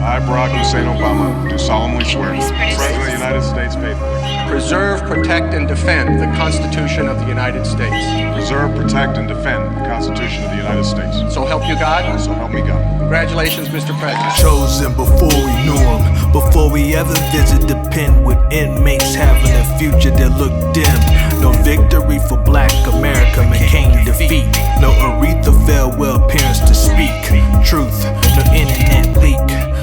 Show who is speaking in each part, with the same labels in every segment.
Speaker 1: I, Barack Hussein Obama, do solemnly swear. President of the United States faithfully.
Speaker 2: Preserve, protect, and defend the Constitution of the United States.
Speaker 1: Preserve, protect, and defend the Constitution of the United States.
Speaker 2: So help you God.
Speaker 1: So help me God.
Speaker 2: Congratulations, Mr. President.
Speaker 3: Chosen before we knew him, before we ever visit the pen with inmates having a future that looked dim. No victory for Black America, McCain defeat. No Aretha farewell appearance to speak. Truth, no internet leak.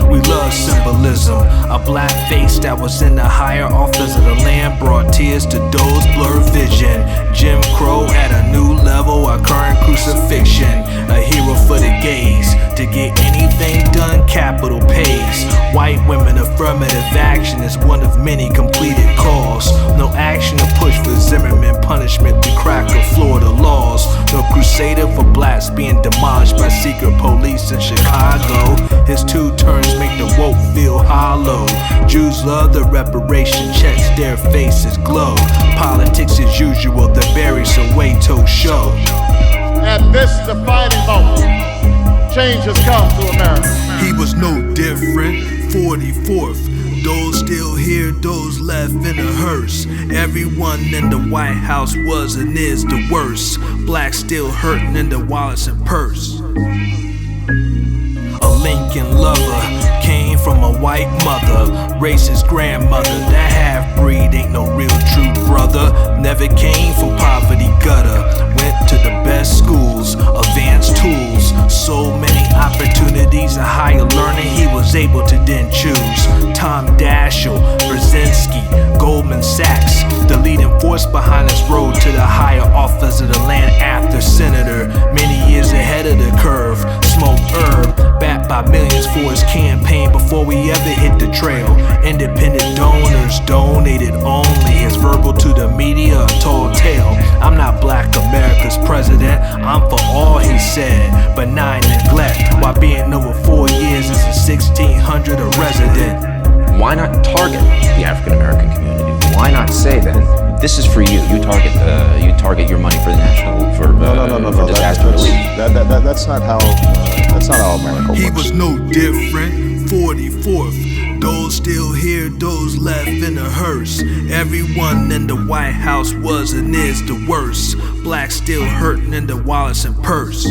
Speaker 3: We love symbolism. A black face that was in the higher office of the land brought tears to those blurred vision. Jim Crow at a new level, our current crucifixion. A hero for the gays. To get anything done, capital pays. White women affirmative action is one of many completed calls. No action to push for Zimmerman punishment to crack or floor the laws. No crusader for blacks being demolished by secret police in Chicago. His two turns make the woke feel hollow. Jews love the reparation checks, their faces glow. Politics as usual, the Barry Soweto show.
Speaker 4: At this defining moment, change has come to America.
Speaker 3: He was no different, 44th. Those still here, those left in a hearse. Everyone in the White House was and is the worst. Blacks still hurting in the wallets and purse. A Lincoln lover came from a white mother, racist grandmother. That half-breed ain't no real true brother. Never came from poverty gutter. Went to the best schools, advanced tools. So many opportunities and higher learning he was able to then choose. Tom Daschle, Brzezinski, Goldman Sachs, the leading force behind this road to the higher office of the land after senator. Many years ahead of the curve, smoked herb, backed by millions for his campaign before we ever hit the trail. Independent donors donated only his verbal to the media, a tall tale. I'm not Black America's president, I'm for all he said, benign neglect, while being over 4 years as a 1600 a resident.
Speaker 5: Why not target the African American community? Why not say then, this is for you? You target your money for the national for disaster relief.
Speaker 4: That's not how America works.
Speaker 3: He was no different, 44th. Those still here, those left in a hearse. Everyone in the White House was and is the worst. Blacks still hurting in the wallets and purse.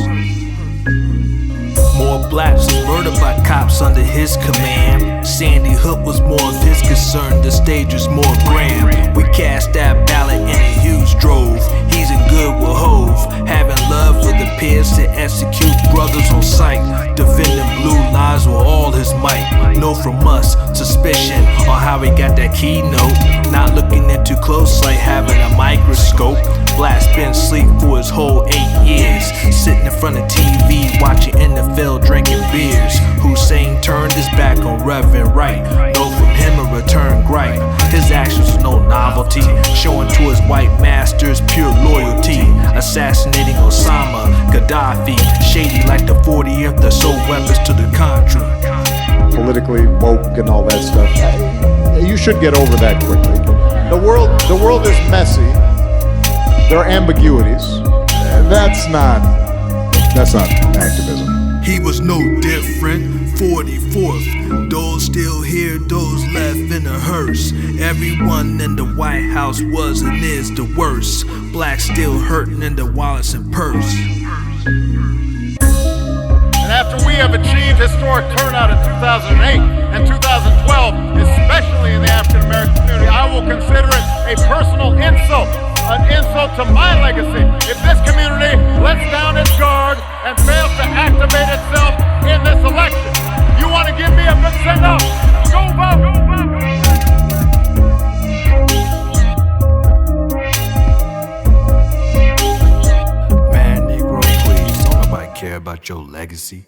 Speaker 3: More blacks was murdered by cops under his command. Sandy Hook was more of his concern, the stage was more grand. We cast that ballot in a huge drove. He's in good with Hove, having love for the peers to execute brothers on sight. Defending blue lives with all his might. No from us, suspicion on how he got that keynote. Not looking in too close like having a microscope. Black's been asleep for his whole 8 years. Sitting in front of TV, watching NFL, drinking beers. Hussein turned his back on Reverend Wright. No from him a return gripe. His actions was no novelty, showing to his white masters pure loyalty. Assassinating Osama, Gaddafi, shady like the 40th that sold weapons to the Contra.
Speaker 4: Politically woke and all that stuff. You should get over that quickly. The world is messy. There are ambiguities. That's not activism.
Speaker 3: He was no different, 44th. Those still here, those left in a hearse. Everyone in the White House was and is the worst. Blacks still hurting in the wallets and purse.
Speaker 4: And after we have achieved historic turnout in 2008 and 2012, especially in the African American community, I will consider it a personal insult. An insult to my legacy if this community lets down its guard and fails to activate itself in this election. You want to give me a good send-off? Go vote! Go vote!
Speaker 3: Man, Negro, please, don't nobody care about your legacy.